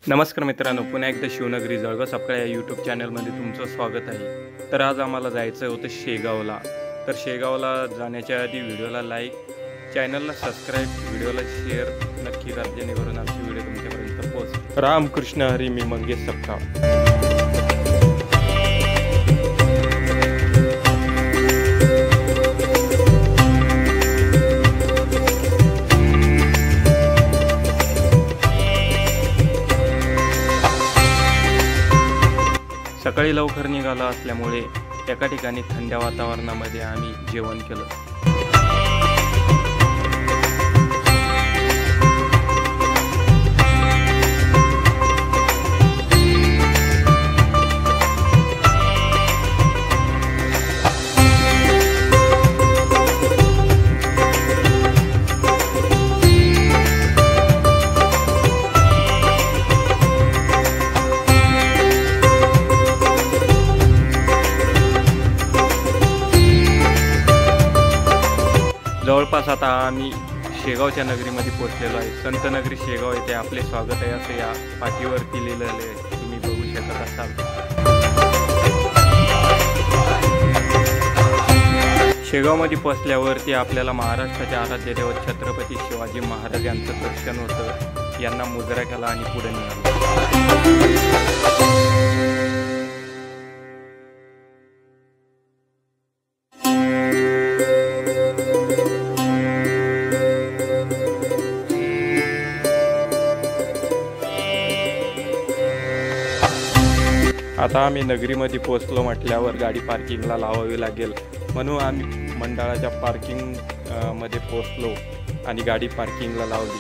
नमस्कार मित्रांनो, पुन्हा एकदा शिवनगरी जळगाव सपकाळ या यूट्यूब चॅनलमध्ये तुमचं स्वागत आहे। तर आज आम्हाला जायचं होतं शेगावला। तर शेगावला जाण्याच्या आधी व्हिडिओला लाईक, चॅनलला सबस्क्राईब, व्हिडिओला शेअर नक्की करा जेणेकरून आमचे व्हिडिओ तुमच्यापर्यंत पोहोचतील। रामकृष्ण हरी, मी मंगेश सपकाळ। सकाळी लवकर निघालो असल्यामुळे एका ठिकाणी थंड वातावरणामध्ये आम्ही जेवण केलं। जवळपास आता आम्ही शेगावच्या नगरीमध्ये पोहोचलेलो आहे। संत नगरी शेगाव येथे आपले स्वागत आहे असं या पाठीवरती लिहिलेलं आहे, तुम्ही बघू शकत असाल। शेगावमध्ये पोहोचल्यावरती आपल्याला महाराष्ट्राचे आराध्य दैवत छत्रपती शिवाजी महाराज यांचं दर्शन होतं। यांना मुजरा केला आणि पुढे निघालो। आता आम्ही नगरीमध्ये पोहोचलो म्हटल्यावर गाडी पार्किंगला लावावी लागेल, म्हणून आम्ही मंडळाच्या पार्किंग मध्ये पोहोचलो आणि गाडी पार्किंगला लावली।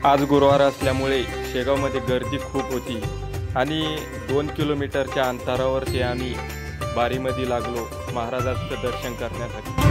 आज गुरुवार असल्यामुळे शेगावमध्ये गर्दी खूप होती आणि 2 किलोमीटरच्या अंतरावरती आम्ही बारीमध्ये लागलो महाराजांचं दर्शन करण्यासाठी।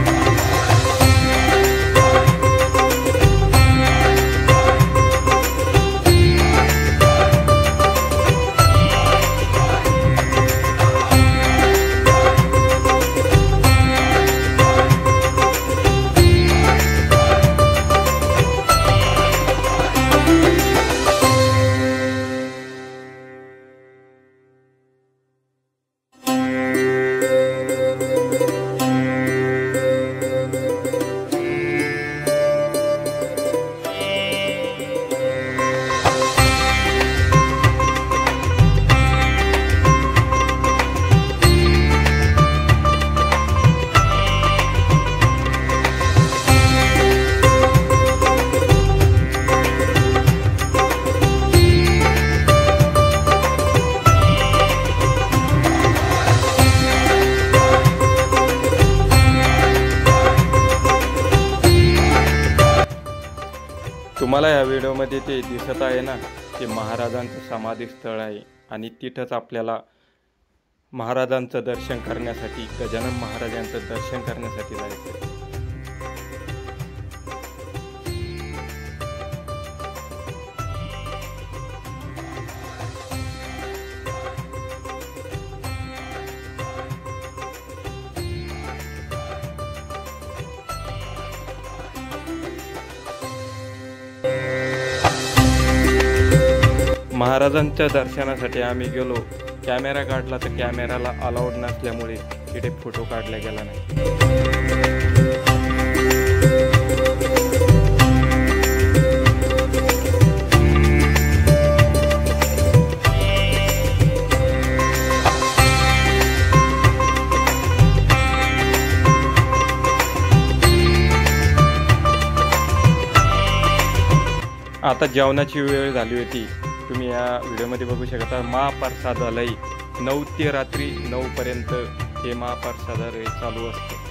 तुम्हाला या व्हिडिओमध्ये ते दिसत आहे ना, ते महाराजांचं समाधी स्थळ आहे आणि तिथंच आपल्याला महाराजांचं दर्शन करण्यासाठी, गजानन महाराज यांचं दर्शन करण्यासाठी जायचं। महाराजांच्या दर्शनासाठी आम्ही गेलो। कॅमेरा काढला तर कॅमेराला अलाउड नसल्यामुळे तिथे फोटो काढला गेला नाही। आता जेवणाची वेळ झाली होती, तुम्ही या व्हिडिओमध्ये बघू शकता। महाप्रसादालय 9 ते रात्री 9 पर्यंत हे महाप्रसादालय चालू असतं।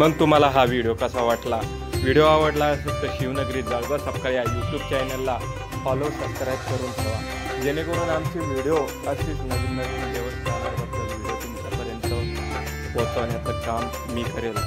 मग तुम्हाला हा व्हिडिओ कसा वाटला, व्हिडिओ आवडला असेल तर शिवनगरी जळगाव सपकाळ या यूट्यूब चॅनलला फॉलो सबस्क्राईब करून ठेवा, जेणेकरून आमचे व्हिडिओ असेच नवीन नवीन देवस्थानाबद्दल व्हिडिओ तुमच्यापर्यंत पोहोचवण्याचं काम मी करेल.